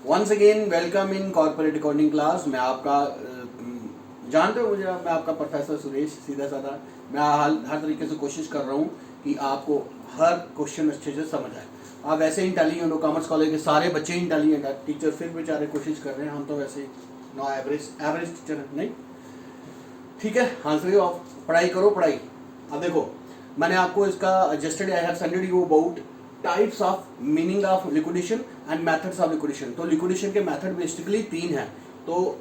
Once again welcome in corporate accounting class. मैं आपका जानते हो मुझे, मैं आपका प्रोफेसर सुरेश, सीधा साधा। मैं हर तरीके से कोशिश कर रहा हूँ कि आपको हर क्वेश्चन अच्छे से समझ आए। आप वैसे ही इंटेलिजेंट हो, कॉमर्स कॉलेज के सारे बच्चे ही इंटेलिजेंट है, टीचर फिर बेचारे कोशिश कर रहे हैं, हम तो वैसे नो एवरेज टीचर नहीं। ठीक है, आंसर ऑफ पढ़ाई करो पढ़ाई। अब देखो, मैंने आपको इसका yesterday I have सेंडेड you about types of meaning of liquidation and methods of liquidation. तो लिक्विडेशन के मेथड बेसिकली 3 हैं। तो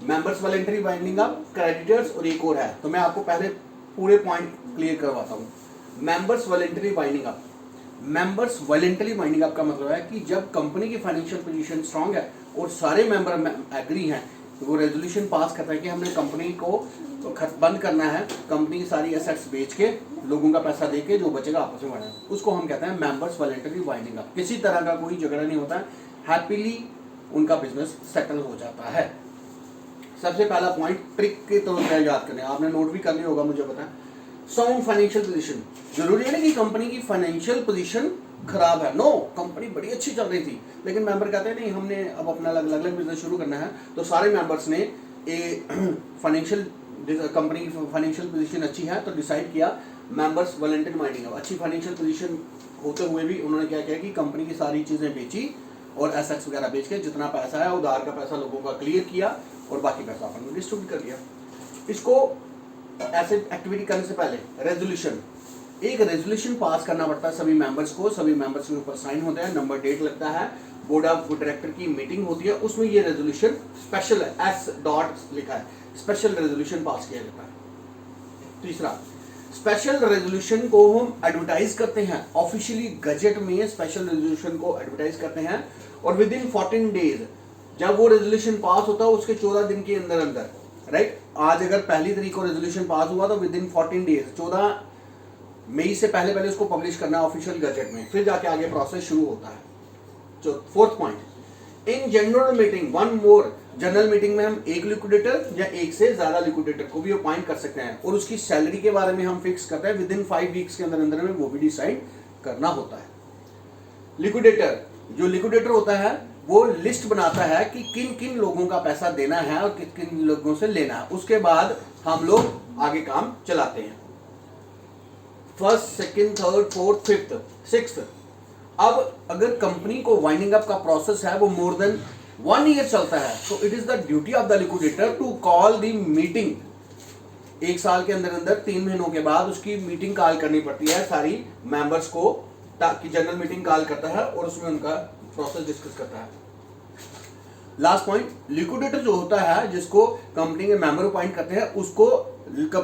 members voluntary binding up, creditors और एक और है। तो मैं आपको पहले पूरे पॉइंट क्लियर करवाता हूँ। Members voluntary binding up, members voluntary binding up का मतलब है कि जब कंपनी की फाइनेंशियल पोजीशन स्ट्रांग है और सारे मेंबर एग्री हैं, तो वो रेजोल्यूशन पास करता है कि हमने कंपनी को बंद करना है, कंपनी की सारी एसेट्स बेच के लोगों का पैसा देके जो बचेगा आपस में बांटना, उसको हम कहते हैं मेंबर्स वॉलंटरी बाइंडिंग अप। किसी तरह का कोई झगड़ा नहीं होता है, हैप्पीली उनका बिजनेस सेटल हो जाता है। सबसे पहला पॉइंट ट्रिक के तौर पर याद करने, आपने नोट भी कर लिया होगा मुझे पता है। साउंड फाइनेंशियल पोजीशन, जरूरी है ना कि कंपनी की फाइनेंशियल पोजीशन खराब है। नो, कंपनी बड़ी अच्छी चल रही थी, लेकिन मेंबर कहते हैं नहीं, हमने अब अपना अलग अलग बिजनेस शुरू करना है। तो सारे मेंबर्स ने फाइनेंशियल कंपनी की फाइनेंशियल पोजीशन अच्छी है तो डिसाइड किया मेंबर्स वॉलंटरी बाइंडिंग अप। अच्छी फाइनेंशियल पोजीशन होते हुए भी उन्होंने क्या किया कि कंपनी की सारी चीजें बेची और एसेट्स वगैरह बेच के जितना पैसा है उधार का पैसा लोगों का क्लियर किया और बाकी पैसा अपन डिस्ट्रीब्यूट कर लिया। इसको ऐसे एक्टिविटी करने से पहले एक रेजोल्यूशन पास करना पड़ता है सभी मेंबर्स को। सभी मेंबर्स के ऊपर साइन होते हैं, नंबर डेट लगता है, बोर्ड ऑफ डायरेक्टर की मीटिंग होती है, उसमें ये रेजोल्यूशन स्पेशल एस डॉट लिखा है, स्पेशल रेजोल्यूशन पास किया जाता है। तीसरा, स्पेशल रेजोल्यूशन को हम एडवर्टाइज करते हैं ऑफिशियली गजेट में, स्पेशल रेजोल्यूशन को एडवर्टाइज करते हैं और विद इन 14 डेज जब वो रेजोल्यूशन पास होता है उसके 14 दिन के अंदर अंदर, राइट, आज अगर 1 तारीख को रेजोल्यूशन पास हुआ तो विद इन 14 डेज 14 मई से पहले उसको पब्लिश करना है ऑफिशियल गजेट में, फिर जाके आगे प्रोसेस शुरू होता है। Fourth point, in general meeting one more, general meeting में हम एक लिक्विडेटर या एक से ज्यादा लिक्विडेटर को भी अपॉइंट कर सकते हैं और उसकी सैलरी के बारे में हम फिक्स करते हैं विद इन 5 वीक्स के अंदर अंदर में वो भी डिसाइड करना होता है। लिक्विडेटर, जो लिक्विडेटर होता है वो लिस्ट बनाता है कि किन किन लोगों का पैसा देना है और किन किन लोगों से लेना है, उसके बाद हम लोग आगे काम चलाते हैं। First, second, third, fourth, fifth, sixth. अब अगर कंपनी को वाइंडिंग अप का प्रोसेस है वो मोर देन 1 ईयर चलता है तो it is the duty of the liquidator to call the meeting. 1 साल के अंदर अंदर 3 महीनों के बाद उसकी मीटिंग कॉल करनी पड़ती है सारी मेंबर्स को, ताकि जनरल मीटिंग कॉल करता है और उसमें उनका प्रोसेस डिस्कस करता है। लास्ट पॉइंट, लिक्विडेटर जो होता है जिसको कंपनी के मेंबर अपॉइंट करते हैं उसको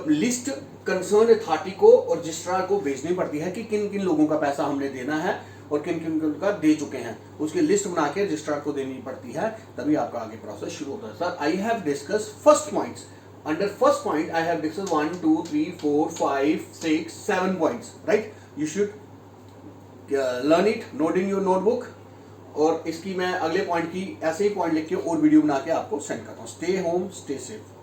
लिस्ट कंसर्न अथॉरिटी को और रजिस्ट्रार को भेजनी पड़ती है कि किन किन लोगों का पैसा हमने देना है और किन किन का दे चुके हैं, उसकी लिस्ट बना के रजिस्ट्रार को देनी पड़ती है, तभी आपका आगे प्रोसेस शुरू होता है। Sir, I have discuss first points. Under first point I have discuss 1 2 3 4 5 6 7 points, right. You should learn it, note in your notebook. और इसकी मैं अगले पॉइंट की ऐसे ही पॉइंट लिख के और वीडियो बना के आपको सेंड करता हूँ। Stay home, stay safe.